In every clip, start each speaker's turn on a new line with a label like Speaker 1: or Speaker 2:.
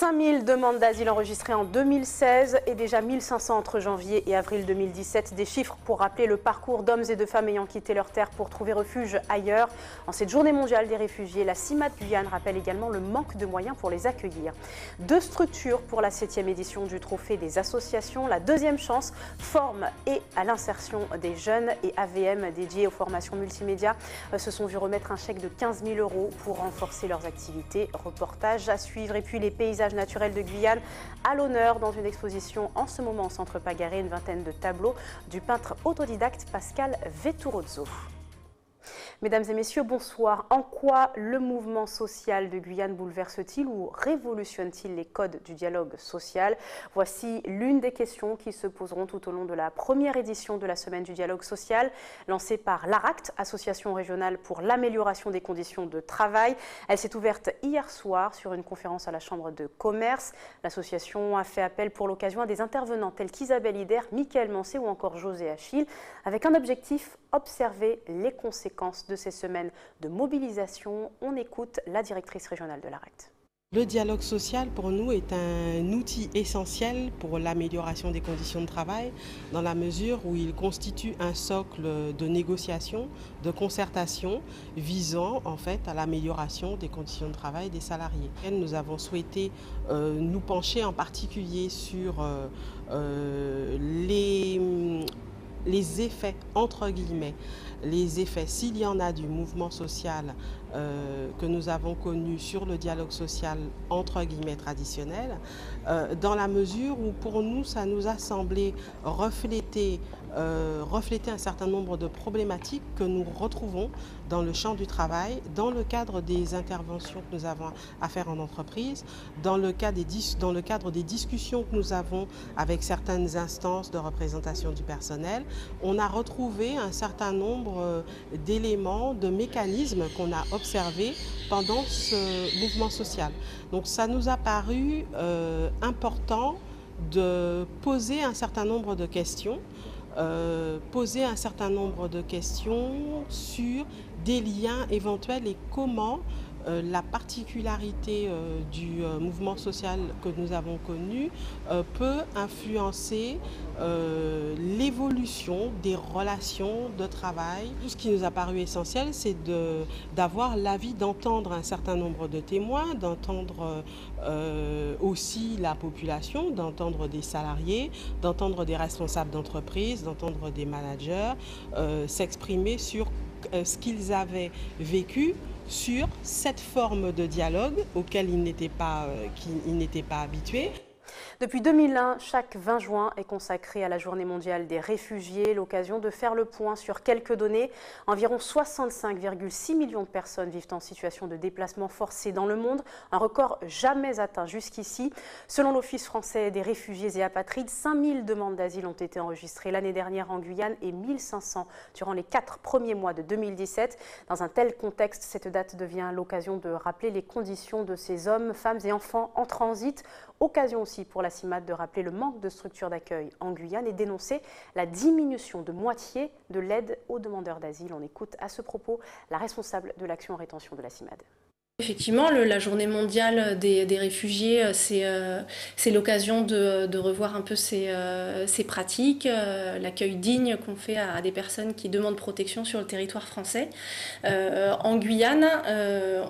Speaker 1: 5000 demandes d'asile enregistrées en 2016 et déjà 1500 entre janvier et avril 2017. Des chiffres pour rappeler le parcours d'hommes et de femmes ayant quitté leur terre pour trouver refuge ailleurs. En cette journée mondiale des réfugiés, la CIMAD Guyane rappelle également le manque de moyens pour les accueillir. 2 structures pour la 7e édition du Trophée des associations. La deuxième chance forme et à l'insertion des jeunes et AVM dédiés aux formations multimédia se sont vus remettre un chèque de 15 000 € pour renforcer leurs activités. Reportage à suivre. Et puis les paysages naturels de Guyane à l'honneur dans une exposition en ce moment au Centre Pagaré, une vingtaine de tableaux du peintre autodidacte Pascal Vetturozzo. Mesdames et messieurs, bonsoir. En quoi le mouvement social de Guyane bouleverse-t-il ou révolutionne-t-il les codes du dialogue social? Voici l'une des questions qui se poseront tout au long de la première édition de la Semaine du dialogue social, lancée par l'ARACT, Association régionale pour l'amélioration des conditions de travail. Elle s'est ouverte hier soir sur une conférence à la Chambre de commerce. L'association a fait appel pour l'occasion à des intervenants tels qu'Isabelle Ider, Mickaël Mancé ou encore José Achille, avec un objectif: observer les conséquences de ces semaines de mobilisation. On écoute la directrice régionale de l'ARACT.
Speaker 2: Le dialogue social pour nous est un outil essentiel pour l'amélioration des conditions de travail dans la mesure où il constitue un socle de négociation, de concertation visant en fait à l'amélioration des conditions de travail des salariés. Nous avons souhaité nous pencher en particulier sur les effets, entre guillemets, les effets, s'il y en a, du mouvement social que nous avons connu sur le dialogue social, entre guillemets, traditionnel, dans la mesure où pour nous, ça nous a semblé refléter un certain nombre de problématiques que nous retrouvons dans le champ du travail, dans le cadre des interventions que nous avons à faire en entreprise, dans le cadre des discussions que nous avons avec certaines instances de représentation du personnel. On a retrouvé un certain nombre d'éléments, de mécanismes qu'on a observés pendant ce mouvement social. Donc ça nous a paru important de poser un certain nombre de questions, sur des liens éventuels et comment la particularité du mouvement social que nous avons connu peut influencer l'évolution des relations de travail. Tout ce qui nous a paru essentiel, c'est d'avoir l'avis, d'entendre un certain nombre de témoins, d'entendre aussi la population, d'entendre des salariés, d'entendre des responsables d'entreprise, d'entendre des managers s'exprimer sur ce qu'ils avaient vécu sur cette forme de dialogue auquel ils n'étaient pas habitués.
Speaker 1: Depuis 2001, chaque 20 juin est consacré à la Journée mondiale des réfugiés, l'occasion de faire le point sur quelques données. Environ 65,6 millions de personnes vivent en situation de déplacement forcé dans le monde, un record jamais atteint jusqu'ici. Selon l'Office français des réfugiés et apatrides, 5000 demandes d'asile ont été enregistrées l'année dernière en Guyane et 1500 durant les 4 premiers mois de 2017. Dans un tel contexte, cette date devient l'occasion de rappeler les conditions de ces hommes, femmes et enfants en transit. Occasion aussi pour la CIMAD de rappeler le manque de structures d'accueil en Guyane et dénoncer la diminution de moitié de l'aide aux demandeurs d'asile. On écoute à ce propos la responsable de l'action en rétention de la CIMAD.
Speaker 3: Effectivement, la journée mondiale des réfugiés, c'est l'occasion de revoir un peu ces pratiques, l'accueil digne qu'on fait à des personnes qui demandent protection sur le territoire français. En Guyane,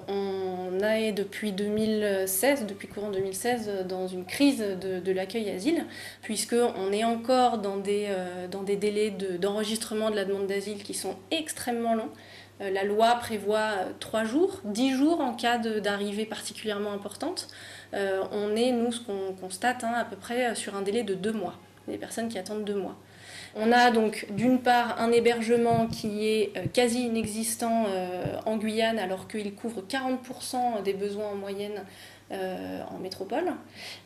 Speaker 3: on est depuis 2016, depuis courant 2016, dans une crise de l'accueil asile, puisqu'on est encore dans des délais d'enregistrement de la demande d'asile qui sont extrêmement longs. La loi prévoit 3 jours, 10 jours en cas d'arrivée particulièrement importante. On est, nous, ce qu'on constate, à peu près sur un délai de 2 mois. Des personnes qui attendent 2 mois. On a donc d'une part un hébergement qui est quasi inexistant en Guyane alors qu'il couvre 40% des besoins en moyenne en métropole.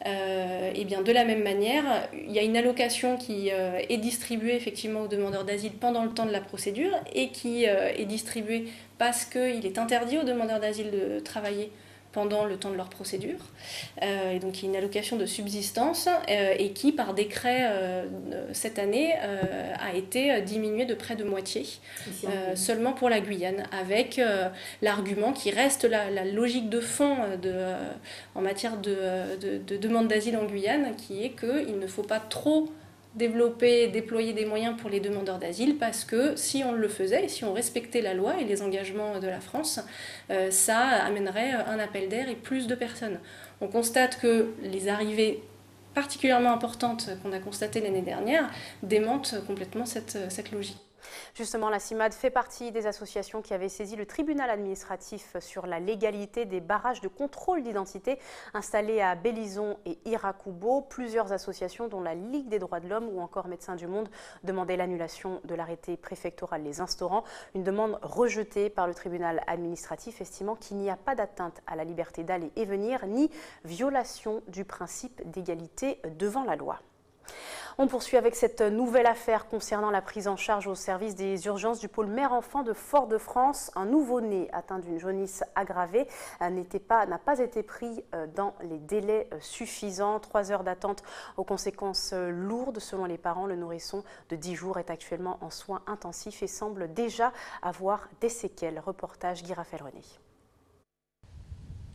Speaker 3: Et bien de la même manière, il y a une allocation qui est distribuée effectivement aux demandeurs d'asile pendant le temps de la procédure et qui est distribuée parce qu'il est interdit aux demandeurs d'asile de travailler pendant le temps de leur procédure, et donc il y a une allocation de subsistance et qui par décret cette année a été diminuée de près de moitié, seulement pour la Guyane, avec l'argument qui reste la logique de fond en matière de demande d'asile en Guyane, qui est qu'il ne faut pas trop déployer des moyens pour les demandeurs d'asile, parce que si on le faisait, si on respectait la loi et les engagements de la France, ça amènerait un appel d'air et plus de personnes. On constate que les arrivées particulièrement importantes qu'on a constatées l'année dernière démentent complètement cette logique.
Speaker 1: Justement, la CIMAD fait partie des associations qui avaient saisi le tribunal administratif sur la légalité des barrages de contrôle d'identité installés à Bélizon et Irakubo. Plusieurs associations, dont la Ligue des droits de l'homme ou encore Médecins du Monde, demandaient l'annulation de l'arrêté préfectoral les instaurant. Une demande rejetée par le tribunal administratif, estimant qu'il n'y a pas d'atteinte à la liberté d'aller et venir, ni violation du principe d'égalité devant la loi. On poursuit avec cette nouvelle affaire concernant la prise en charge au service des urgences du pôle mère-enfant de Fort-de-France. Un nouveau-né atteint d'une jaunisse aggravée n'a pas été pris dans les délais suffisants. 3 heures d'attente aux conséquences lourdes. Selon les parents, le nourrisson de 10 jours est actuellement en soins intensifs et semble déjà avoir des séquelles. Reportage Guy Raphaël René.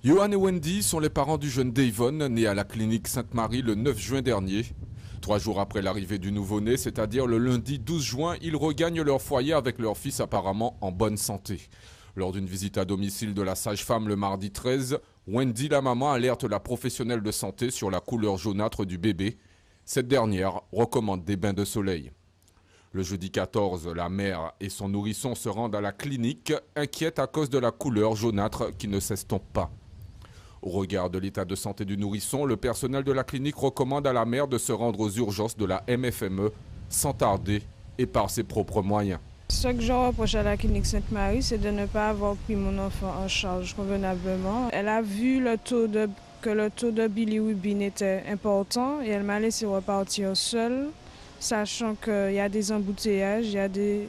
Speaker 4: Johan et Wendy sont les parents du jeune Davon, né à la clinique Sainte-Marie le 9 juin dernier. 3 jours après l'arrivée du nouveau-né, c'est-à-dire le lundi 12 juin, ils regagnent leur foyer avec leur fils apparemment en bonne santé. Lors d'une visite à domicile de la sage-femme le mardi 13, Wendy, la maman, alerte la professionnelle de santé sur la couleur jaunâtre du bébé. Cette dernière recommande des bains de soleil. Le jeudi 14, la mère et son nourrisson se rendent à la clinique, inquiètes à cause de la couleur jaunâtre qui ne s'estompe pas. Au regard de l'état de santé du nourrisson, le personnel de la clinique recommande à la mère de se rendre aux urgences de la MFME sans tarder et par ses propres moyens.
Speaker 5: Ce que je reproche à la clinique Sainte-Marie, c'est de ne pas avoir pris mon enfant en charge convenablement. Elle a vu que le taux de bilirubine était important et elle m'a laissé repartir seule, sachant qu'il y a des embouteillages, il y a des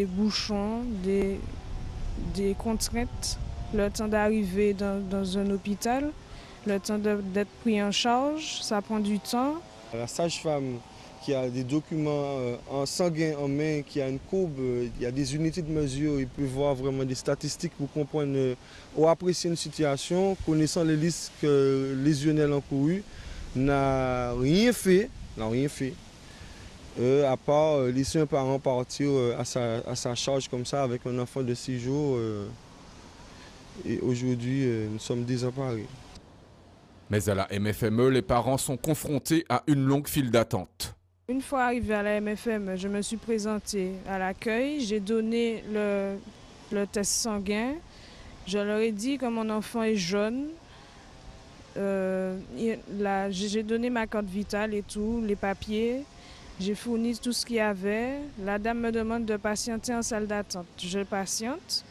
Speaker 5: bouchons, des contraintes. Le temps d'arriver dans un hôpital, le temps d'être pris en charge, ça prend du temps.
Speaker 6: La sage-femme qui a des documents en sanguin en main, qui a une courbe, il y a des unités de mesure, il peut voir vraiment des statistiques pour comprendre ou apprécier une situation, connaissant les risques lésionnels encourus, n'a rien fait, à part laisser un parent partir à sa charge comme ça avec un enfant de 6 jours. Et aujourd'hui, nous sommes désemparés.
Speaker 4: Mais à la MFME, les parents sont confrontés à une longue file d'attente.
Speaker 5: Une fois arrivée à la MFME, je me suis présentée à l'accueil. J'ai donné le test sanguin. Je leur ai dit que mon enfant est jaune. J'ai donné ma carte vitale et tout, les papiers. J'ai fourni tout ce qu'il y avait. La dame me demande de patienter en salle d'attente. Je patiente.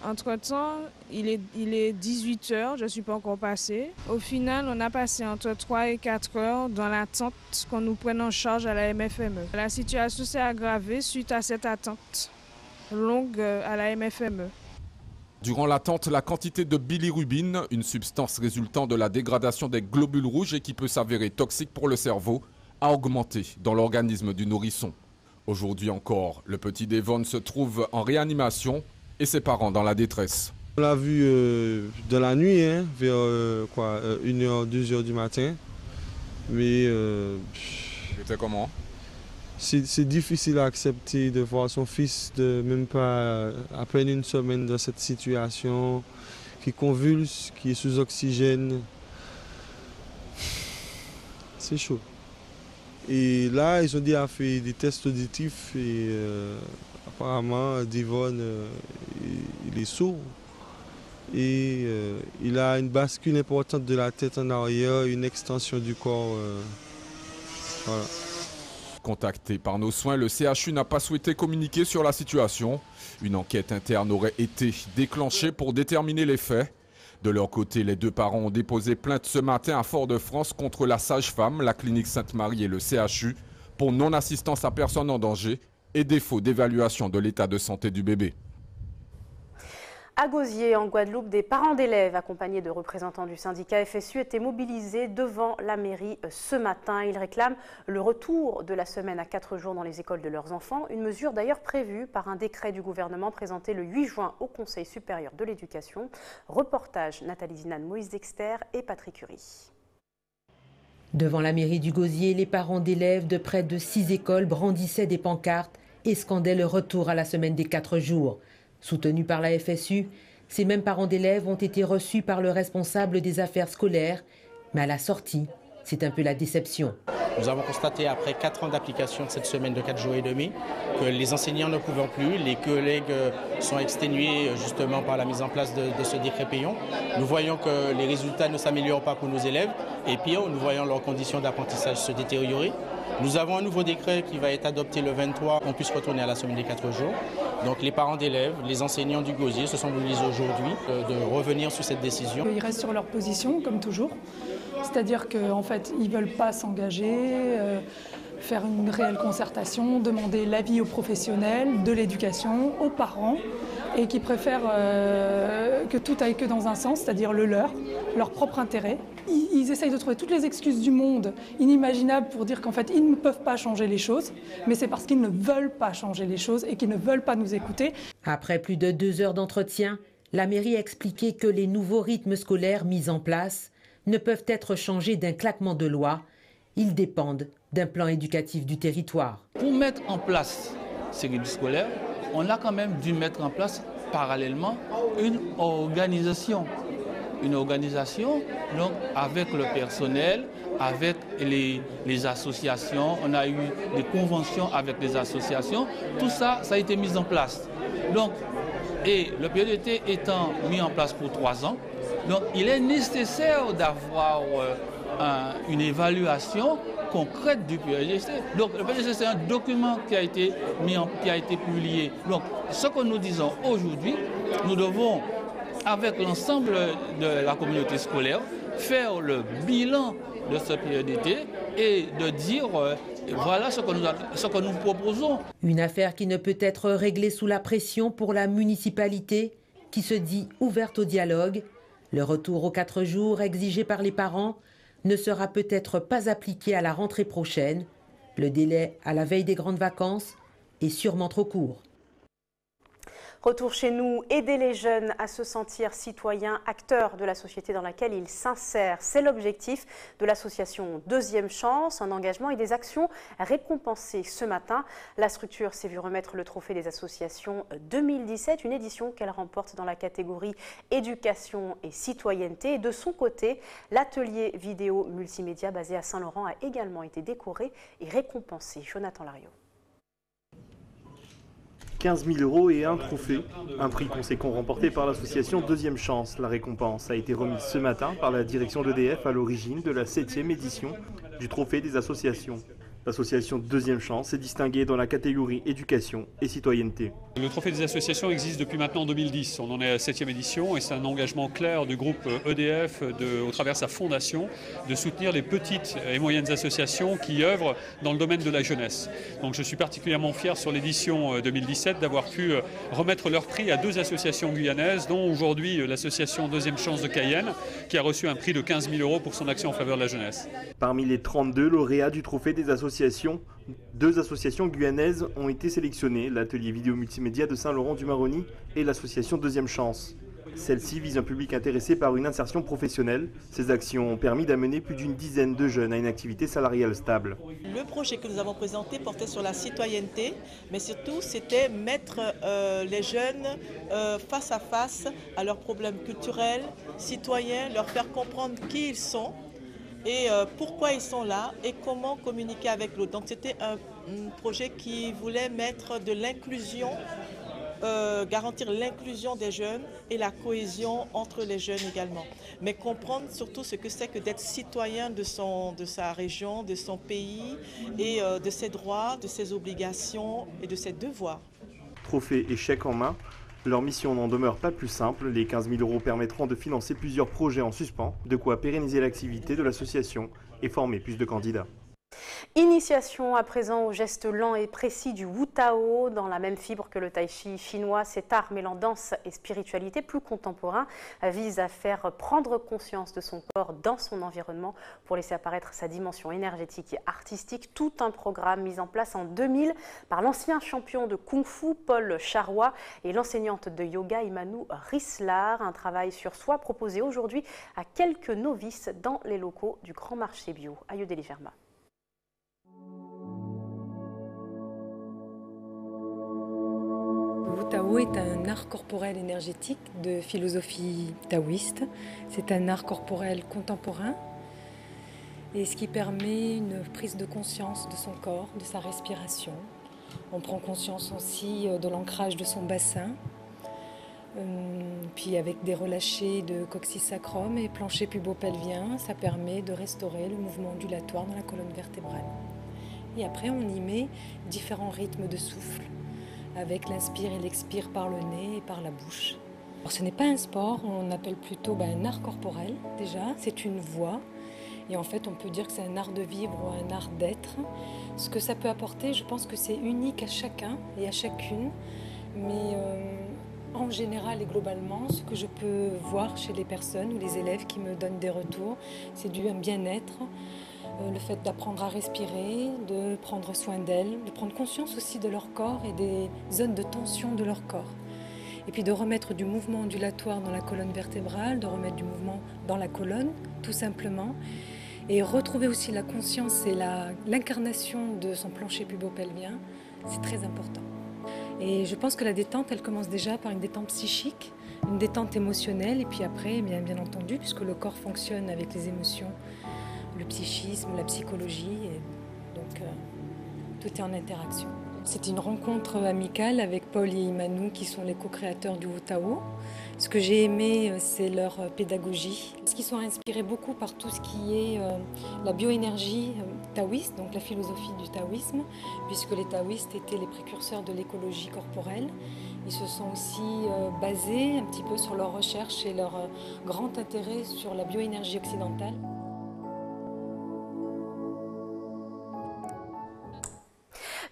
Speaker 5: Entre-temps, il est 18 h, je ne suis pas encore passée. Au final, on a passé entre 3 et 4 heures dans l'attente qu'on nous prenne en charge à la MFME. La situation s'est aggravée suite à cette attente longue à la MFME.
Speaker 4: Durant l'attente, la quantité de bilirubine, une substance résultant de la dégradation des globules rouges et qui peut s'avérer toxique pour le cerveau, a augmenté dans l'organisme du nourrisson. Aujourd'hui encore, le petit Davon se trouve en réanimation et ses parents dans la détresse.
Speaker 6: On l'a vu de la nuit, vers 1h, 2h du matin. Mais
Speaker 4: c'était comment?
Speaker 6: C'est difficile à accepter de voir son fils de même pas à peine une semaine dans cette situation, qui convulse, qui est sous oxygène. C'est chaud. Et là, ils ont déjà fait des tests auditifs et apparemment, Davon, il est sourd et il a une bascule importante de la tête en arrière, une extension du corps. Voilà.
Speaker 4: Contacté par nos soins, le CHU n'a pas souhaité communiquer sur la situation. Une enquête interne aurait été déclenchée pour déterminer les faits. De leur côté, les 2 parents ont déposé plainte ce matin à Fort-de-France contre la sage-femme, la clinique Sainte-Marie et le CHU pour non-assistance à personne en danger et défaut d'évaluation de l'état de santé du bébé.
Speaker 1: À Gosier, en Guadeloupe, des parents d'élèves accompagnés de représentants du syndicat FSU étaient mobilisés devant la mairie ce matin. Ils réclament le retour de la semaine à 4 jours dans les écoles de leurs enfants, une mesure d'ailleurs prévue par un décret du gouvernement présenté le 8 juin au Conseil supérieur de l'éducation. Reportage Nathalie Zinane, Moïse Dexter et Patrick Curie.
Speaker 7: Devant la mairie du Gosier, les parents d'élèves de près de 6 écoles brandissaient des pancartes et scandaient le retour à la semaine des 4 jours. Soutenus par la FSU, ces mêmes parents d'élèves ont été reçus par le responsable des affaires scolaires. Mais à la sortie, c'est un peu la déception.
Speaker 8: Nous avons constaté après 4 ans d'application de cette semaine de 4 jours et demi que les enseignants ne pouvant plus, les collègues sont exténués justement par la mise en place de ce décret payant. Nous voyons que les résultats ne s'améliorent pas pour nos élèves et pire, nous voyons leurs conditions d'apprentissage se détériorer. Nous avons un nouveau décret qui va être adopté le 23, qu'on puisse retourner à la semaine des 4 jours. Donc les parents d'élèves, les enseignants du Gosier se sont mobilisés aujourd'hui de revenir sur cette décision.
Speaker 9: Ils restent sur leur position, comme toujours. C'est-à-dire qu'en fait, ils ne veulent pas s'engager, faire une réelle concertation, demander l'avis aux professionnels, de l'éducation, aux parents, et qui préfèrent que tout aille que dans un sens, c'est-à-dire leur propre intérêt. Ils essayent de trouver toutes les excuses du monde inimaginables pour dire qu'en fait, ils ne peuvent pas changer les choses, mais c'est parce qu'ils ne veulent pas changer les choses et qu'ils ne veulent pas nous écouter.
Speaker 7: Après plus de 2 heures d'entretien, la mairie a expliqué que les nouveaux rythmes scolaires mis en place ne peuvent être changés d'un claquement de doigts. Ils dépendent d'un plan éducatif du territoire.
Speaker 10: Pour mettre en place ces rythmes scolaires, on a quand même dû mettre en place parallèlement une organisation. Une organisation donc, avec le personnel, avec les associations. On a eu des conventions avec les associations. Tout ça, ça a été mis en place. Donc, et le PEDT étant mis en place pour 3 ans, donc il est nécessaire d'avoir une évaluation concrète du PEDT. Donc le PEDT, c'est un document qui a été publié. Donc ce que nous disons aujourd'hui, nous devons, avec l'ensemble de la communauté scolaire, faire le bilan de ce PEDT et de dire voilà ce que nous proposons.
Speaker 7: Une affaire qui ne peut être réglée sous la pression pour la municipalité qui se dit ouverte au dialogue. Le retour aux 4 jours exigé par les parents ne sera peut-être pas appliqué à la rentrée prochaine. Le délai à la veille des grandes vacances est sûrement trop court.
Speaker 1: Retour chez nous, aider les jeunes à se sentir citoyens, acteurs de la société dans laquelle ils s'insèrent. C'est l'objectif de l'association Deuxième Chance, un engagement et des actions récompensées ce matin. La structure s'est vue remettre le trophée des associations 2017, une édition qu'elle remporte dans la catégorie éducation et citoyenneté. Et de son côté, l'atelier vidéo multimédia basé à Saint-Laurent a également été décoré et récompensé. Jonathan Lariot.
Speaker 11: 15 000 € et un trophée, un prix conséquent remporté par l'association Deuxième Chance. La récompense a été remise ce matin par la direction d'EDF à l'origine de la 7e édition du trophée des associations. L'association Deuxième Chance est distinguée dans la catégorie éducation et citoyenneté.
Speaker 12: Le trophée des associations existe depuis maintenant 2010. On en est à la 7e édition et c'est un engagement clair du groupe EDF au travers de sa fondation de soutenir les petites et moyennes associations qui œuvrent dans le domaine de la jeunesse. Donc je suis particulièrement fier sur l'édition 2017 d'avoir pu remettre leur prix à 2 associations guyanaises, dont aujourd'hui l'association Deuxième Chance de Cayenne qui a reçu un prix de 15 000 € pour son action en faveur de la jeunesse.
Speaker 11: Parmi les 32 lauréats du trophée des associations, 2 associations guyanaises ont été sélectionnées, l'atelier vidéo multimédia de Saint-Laurent-du-Maroni et l'association Deuxième Chance. Celle-ci vise un public intéressé par une insertion professionnelle. Ces actions ont permis d'amener plus d'une dizaine de jeunes à une activité salariale stable.
Speaker 13: Le projet que nous avons présenté portait sur la citoyenneté, mais surtout c'était mettre les jeunes face à face à leurs problèmes culturels, citoyens, leur faire comprendre qui ils sont et pourquoi ils sont là et comment communiquer avec l'autre. Donc c'était un projet qui voulait mettre de l'inclusion, garantir l'inclusion des jeunes et la cohésion entre les jeunes également. Mais comprendre surtout ce que c'est que d'être citoyen de sa région, de son pays et de ses droits, de ses obligations et de ses devoirs.
Speaker 11: Trophée et chèque en main. Leur mission n'en demeure pas plus simple. Les 15 000 € permettront de financer plusieurs projets en suspens, de quoi pérenniser l'activité de l'association et former plus de candidats.
Speaker 1: Initiation à présent au geste lent et précis du Wu Tao, dans la même fibre que le Tai Chi chinois. Cet art mêlant danse et spiritualité plus contemporain vise à faire prendre conscience de son corps dans son environnement pour laisser apparaître sa dimension énergétique et artistique. Tout un programme mis en place en 2000 par l'ancien champion de Kung Fu Paul Charois et l'enseignante de yoga Imanu Rislar. Un travail sur soi proposé aujourd'hui à quelques novices dans les locaux du Grand Marché Bio. Ayodeli Germa.
Speaker 14: Le Tao est un art corporel énergétique de philosophie taoïste. C'est un art corporel contemporain et ce qui permet une prise de conscience de son corps, de sa respiration. On prend conscience aussi de l'ancrage de son bassin, puis avec des relâchés de coccyx sacrum et plancher pubo-pelvien, ça permet de restaurer le mouvement ondulatoire dans la colonne vertébrale. Et après, on y met différents rythmes de souffle, avec l'inspire et l'expire par le nez et par la bouche. Alors, ce n'est pas un sport, on appelle plutôt un art corporel déjà, c'est une voie. Et en fait, on peut dire que c'est un art de vivre ou un art d'être. Ce que ça peut apporter, je pense que c'est unique à chacun et à chacune. Mais en général et globalement, ce que je peux voir chez les personnes ou les élèves qui me donnent des retours, c'est un bien-être. Le fait d'apprendre à respirer, de prendre soin d'elles, de prendre conscience aussi de leur corps et des zones de tension de leur corps. Et puis de remettre du mouvement ondulatoire dans la colonne vertébrale, de remettre du mouvement dans la colonne, tout simplement. Et retrouver aussi la conscience et l'incarnation de son plancher pubo-pelvien, c'est très important. Et je pense que la détente, elle commence déjà par une détente psychique, une détente émotionnelle, et puis après, bien entendu, puisque le corps fonctionne avec les émotions, le psychisme, la psychologie, et donc tout est en interaction. C'est une rencontre amicale avec Paul et Imanu qui sont les co-créateurs du Wu Tao. Ce que j'ai aimé, c'est leur pédagogie. Parce qu'ils sont inspirés beaucoup par tout ce qui est la bioénergie taoïste, donc la philosophie du taoïsme, puisque les taoïstes étaient les précurseurs de l'écologie corporelle. Ils se sont aussi basés un petit peu sur leurs recherches et leur grand intérêt sur la bioénergie occidentale.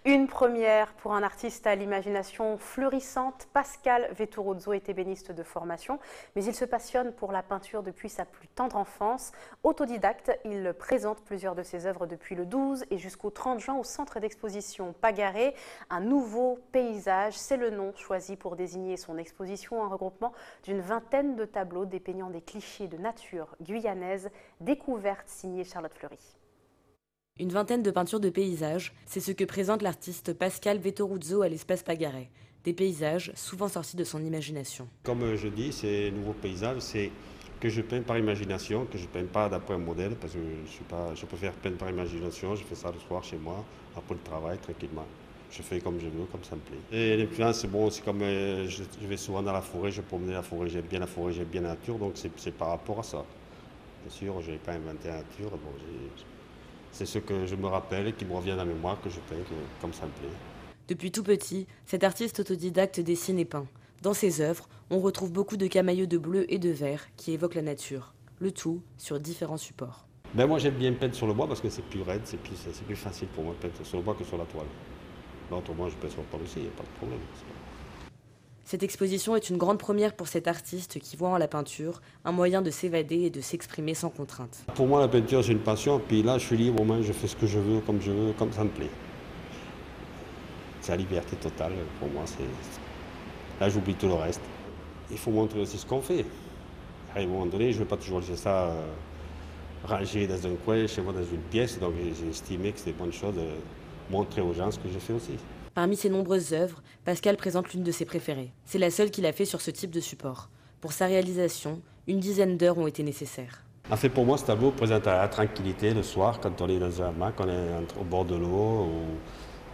Speaker 1: Une première pour un artiste à l'imagination fleurissante. Pascal Vetturuzzo est ébéniste de formation, mais il se passionne pour la peinture depuis sa plus tendre enfance. Autodidacte, il présente plusieurs de ses œuvres depuis le 12 et jusqu'au 30 juin au centre d'exposition Pagaré. Un nouveau paysage, c'est le nom choisi pour désigner son exposition, un regroupement d'une vingtaine de tableaux dépeignant des clichés de nature guyanaise. Découverte signée Charlotte Fleury.
Speaker 15: Une vingtaine de peintures de paysages, c'est ce que présente l'artiste Pascal Vetturuzzo à l'espace Pagaré. Des paysages souvent sortis de son imagination.
Speaker 16: Comme je dis, ces nouveaux paysages, c'est que je peins par imagination, que je ne peins pas d'après un modèle, parce que je préfère peindre par imagination. Je fais ça le soir chez moi, après le travail, tranquillement. Je fais comme je veux, comme ça me plaît. Et l'influence, c'est bon, c'est comme je vais souvent dans la forêt, je promène la forêt, j'aime bien la forêt, j'aime bien la nature, donc c'est par rapport à ça. Bien sûr, je n'ai pas inventé la nature, bon, c'est ce que je me rappelle, qui me revient dans la mémoire, que je peins comme ça me plaît.
Speaker 15: Depuis tout petit, cet artiste autodidacte dessine et peint. Dans ses œuvres, on retrouve beaucoup de camaïeux de bleu et de vert qui évoquent la nature. Le tout sur différents supports.
Speaker 16: Moi j'aime bien peindre sur le bois parce que c'est plus raide, c'est plus facile pour moi de peindre sur le bois que sur la toile. Autrement je peins sur le toile aussi, il n'y a pas de problème.
Speaker 15: Cette exposition est une grande première pour cet artiste qui voit en la peinture un moyen de s'évader et de s'exprimer sans contrainte.
Speaker 16: Pour moi, la peinture, c'est une passion. Puis là, je suis libre, je fais ce que je veux, comme ça me plaît. C'est la liberté totale pour moi. Là, j'oublie tout le reste. Il faut montrer aussi ce qu'on fait. À un moment donné, je ne vais pas toujours laisser ça rangé dans un coin, chez moi, dans une pièce. Donc, j'ai estimé que c'était une bonne chose de montrer aux gens ce que je fais aussi.
Speaker 15: Parmi ses nombreuses œuvres, Pascal présente l'une de ses préférées. C'est la seule qu'il a fait sur ce type de support. Pour sa réalisation, une dizaine d'heures ont été nécessaires.
Speaker 16: En fait, pour moi, ce tableau présente la tranquillité le soir, quand on est dans un hamac, on est au bord de l'eau, ou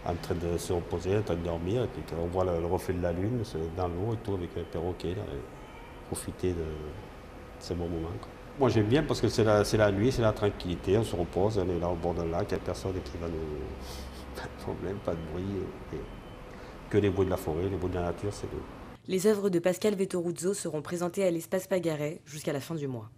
Speaker 16: en train de se reposer, en train de dormir, et puis on voit le reflet de la lune dans l'eau et tout, avec un perroquet, là, et profiter de ces bons moments. Moi, j'aime bien parce que c'est la nuit, c'est la tranquillité, on se repose, on est là au bord d'un lac, il n'y a personne qui va nous... Pas de problème, pas de bruit, que les bruits de la forêt, les bruits de la nature, c'est tout.
Speaker 15: Les œuvres de Pascal Vetturuzzo seront présentées à l'espace Pagaré jusqu'à la fin du mois.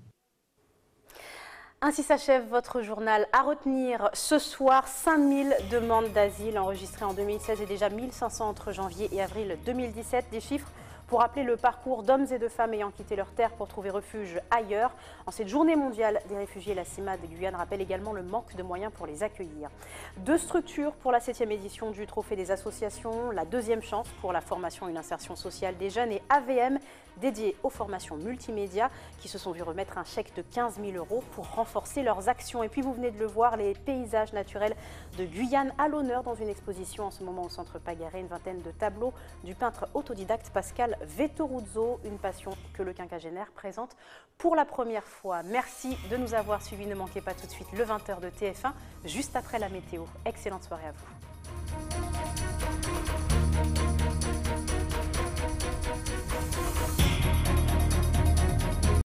Speaker 1: Ainsi s'achève votre journal. À retenir ce soir, 5000 demandes d'asile enregistrées en 2016 et déjà 1500 entre janvier et avril 2017. Des chiffres pour rappeler le parcours d'hommes et de femmes ayant quitté leur terre pour trouver refuge ailleurs. En cette journée mondiale des réfugiés, la CIMA de Guyane rappelle également le manque de moyens pour les accueillir. 2 structures pour la 7e édition du Trophée des associations, la deuxième chance pour la formation et l'insertion sociale des jeunes et AVM dédié aux formations multimédia qui se sont vus remettre un chèque de 15 000 € pour renforcer leurs actions. Et puis vous venez de le voir, les paysages naturels de Guyane à l'honneur dans une exposition en ce moment au Centre Pagaré, une vingtaine de tableaux du peintre autodidacte Pascal Vettoruzzo, une passion que le quinquagénaire présente pour la première fois. Merci de nous avoir suivis. Ne manquez pas tout de suite le 20h de TF1, juste après la météo. Excellente soirée à vous.